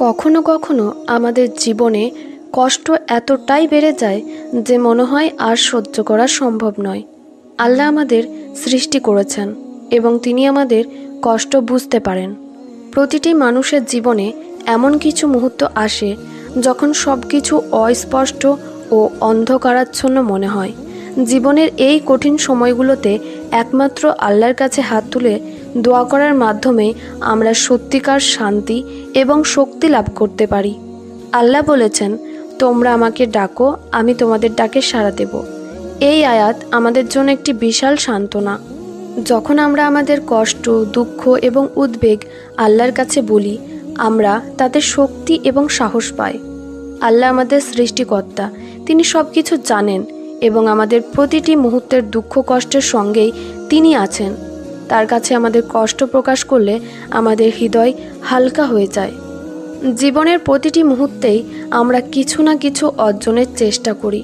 কখনো কখনো আমাদের জীবনে কষ্ট এতটাই বেড়ে যায় যে মনে হয় আর সহ্য করা সম্ভব নয়। আল্লাহ আমাদের সৃষ্টি করেছেন এবং তিনি আমাদের কষ্ট বুঝতে পারেন। প্রতিটি মানুষের জীবনে এমন কিছু মুহূর্ত আসে যখন সব কিছু অস্পষ্ট ও অন্ধকারাচ্ছন্ন মনে হয়। জীবনের এই কঠিন সময়গুলোতে একমাত্র আল্লাহর কাছে হাত তুলে দোয়া করার মাধ্যমে আমরা সত্যিকার শান্তি এবং শক্তি লাভ করতে পারি। আল্লাহ বলেছেন, তোমরা আমাকে ডাকো, আমি তোমাদের ডাকে সাড়া দেব। এই আয়াত আমাদের জন্য একটি বিশাল সান্ত্বনা। যখন আমরা আমাদের কষ্ট, দুঃখ এবং উদ্বেগ আল্লাহর কাছে বলি, আমরা তাতে শক্তি এবং সাহস পাই। আল্লাহ আমাদের সৃষ্টিকর্তা, তিনি সব কিছু জানেন এবং আমাদের প্রতিটি মুহূর্তের দুঃখ কষ্টের সঙ্গেই তিনি আছেন। তার কাছে আমাদের কষ্ট প্রকাশ করলে আমাদের হৃদয় হালকা হয়ে যায়। জীবনের প্রতিটি মুহূর্তেই আমরা কিছু না কিছু অর্জনের চেষ্টা করি।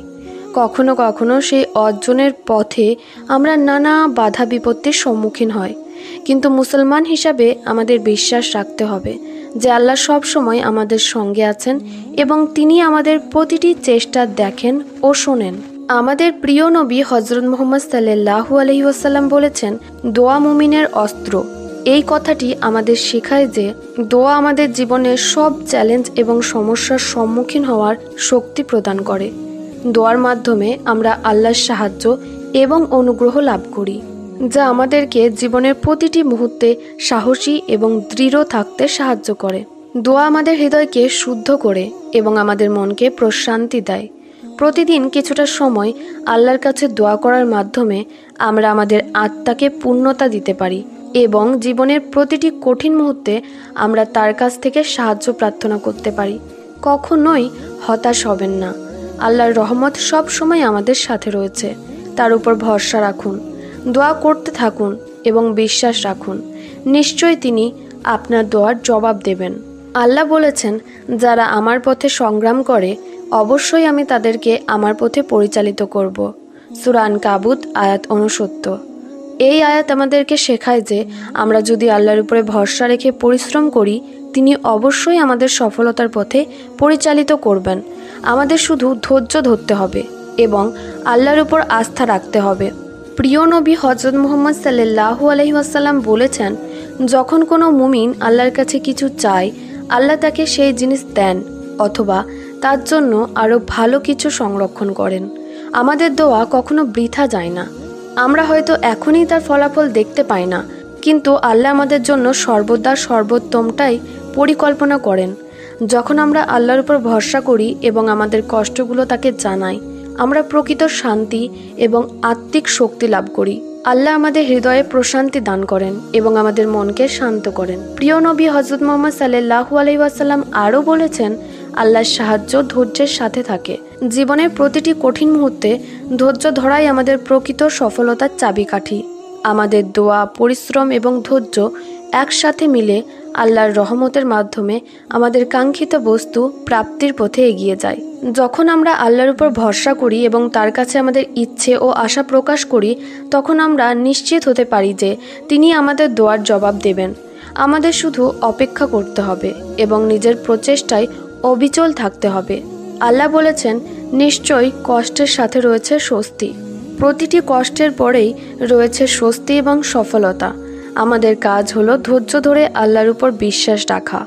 কখনো কখনো সেই অর্জনের পথে আমরা নানা বাধা বিপত্তির সম্মুখীন হই, কিন্তু মুসলমান হিসাবে আমাদের বিশ্বাস রাখতে হবে যে আল্লাহ সব সময় আমাদের সঙ্গে আছেন এবং তিনি আমাদের প্রতিটি চেষ্টা দেখেন ও শোনেন। আমাদের প্রিয় নবী হযরত মুহাম্মদ সাল্লাল্লাহু আলাইহি ওয়াসাল্লাম বলেছেন, দোয়া মুমিনের অস্ত্র। এই কথাটি আমাদের শেখায় যে দোয়া আমাদের জীবনের সব চ্যালেঞ্জ এবং সমস্যার সম্মুখীন হওয়ার শক্তি প্রদান করে। দোয়ার মাধ্যমে আমরা আল্লাহর সাহায্য এবং অনুগ্রহ লাভ করি, যা আমাদেরকে জীবনের প্রতিটি মুহূর্তে সাহসী এবং দৃঢ় থাকতে সাহায্য করে। দোয়া আমাদের হৃদয়কে শুদ্ধ করে এবং আমাদের মনকে প্রশান্তি দেয়। প্রতিদিন কিছুটা সময় আল্লাহর কাছে দোয়া করার মাধ্যমে আমরা আমাদের আত্মাকে পূর্ণতা দিতে পারি এবং জীবনের প্রতিটি কঠিন মুহূর্তে আমরা তার কাছ থেকে সাহায্য প্রার্থনা করতে পারি। কখনোই হতাশ হবেন না। আল্লাহর রহমত সব সময় আমাদের সাথে রয়েছে। তার উপর ভরসা রাখুন, দোয়া করতে থাকুন এবং বিশ্বাস রাখুন। নিশ্চয়ই তিনি আপনার দোয়ার জবাব দেবেন। আল্লাহ বলেছেন, যারা আমার পথে সংগ্রাম করে অবশ্যই আমি তাদেরকে আমার পথে পরিচালিত করব। সূরা আনকাবুত আয়াত 69। এই আয়াত আমাদেরকে শেখায় যে আমরা যদি আল্লাহর উপরে ভরসা রেখে পরিশ্রম করি, তিনি অবশ্যই আমাদের সফলতার পথে পরিচালিত করবেন। আমাদের শুধু ধৈর্য ধরতে হবে এবং আল্লাহর উপর আস্থা রাখতে হবে। প্রিয় নবী হযরত মুহাম্মদ সাল্লাল্লাহু আলাইহি ওয়াসাল্লাম বলেছেন, যখন কোনো মুমিন আল্লাহর কাছে কিছু চায়, আল্লাহ তাকে সেই জিনিস দেন অথবা তার জন্য আরও ভালো কিছু সংরক্ষণ করেন। আমাদের দোয়া কখনো বৃথা যায় না। আমরা হয়তো এখনই তার ফলাফল দেখতে পাই না, কিন্তু আল্লাহ আমাদের জন্য সর্বদা সর্বোত্তমটাই পরিকল্পনা করেন। যখন আমরা আল্লাহর উপর ভরসা করি এবং আমাদের কষ্টগুলো তাকে জানাই, আমরা প্রকৃত শান্তি এবং আত্মিক শক্তি লাভ করি। আল্লাহ আমাদের হৃদয়ে প্রশান্তি দান করেন এবং আমাদের মনকে শান্ত করেন। প্রিয় নবী হযরত মুহাম্মদ সাল্লাল্লাহু আলাইহি ওয়াসাল্লাম আরও বলেছেন, আল্লাহর সাহায্য ধৈর্যের সাথে থাকে। জীবনের প্রতিটি কঠিন মুহূর্তে ধৈর্য ধরাই আমাদের প্রকৃত সফলতার চাবিকাঠি। আমাদের দোয়া, পরিশ্রম এবং ধৈর্য একসাথে মিলে আল্লাহর রহমতের মাধ্যমে আমাদের কাঙ্ক্ষিত বস্তু প্রাপ্তির পথে এগিয়ে যায়। যখন আমরা আল্লাহর উপর ভরসা করি এবং তার কাছে আমাদের ইচ্ছে ও আশা প্রকাশ করি, তখন আমরা নিশ্চিত হতে পারি যে তিনি আমাদের দোয়ার জবাব দেবেন। আমাদের শুধু অপেক্ষা করতে হবে এবং নিজের প্রচেষ্টায় অবিচল থাকতে হবে। আল্লাহ বলেছেন, নিশ্চয়ই কষ্টের সাথে রয়েছে স্বস্তি। প্রতিটি কষ্টের পরেই রয়েছে স্বস্তি এবং সফলতা। আমাদের কাজ হলো ধৈর্য ধরে আল্লাহর উপর বিশ্বাস রাখা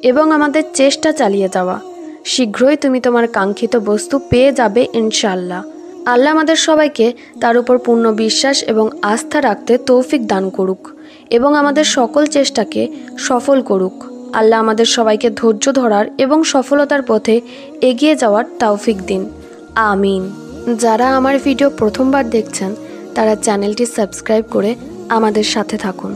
এবং আমাদের চেষ্টা চালিয়ে যাওয়া। শীঘ্রই তুমি তোমার কাঙ্ক্ষিত বস্তু পেয়ে যাবে ইনশাআল্লাহ। আল্লাহ আমাদের সবাইকে তার উপর পূর্ণ বিশ্বাস এবং আস্থা রাখতে তৌফিক দান করুক এবং আমাদের সকল চেষ্টাকে সফল করুক। আল্লাহ আমাদের সবাইকে ধৈর্য ধরার এবং সফলতার পথে এগিয়ে যাওয়ার তৌফিক দিন। আমিন। যারা আমার ভিডিও প্রথমবার দেখছেন তারা চ্যানেলটি সাবস্ক্রাইব করে আমাদের সাথে থাকুন।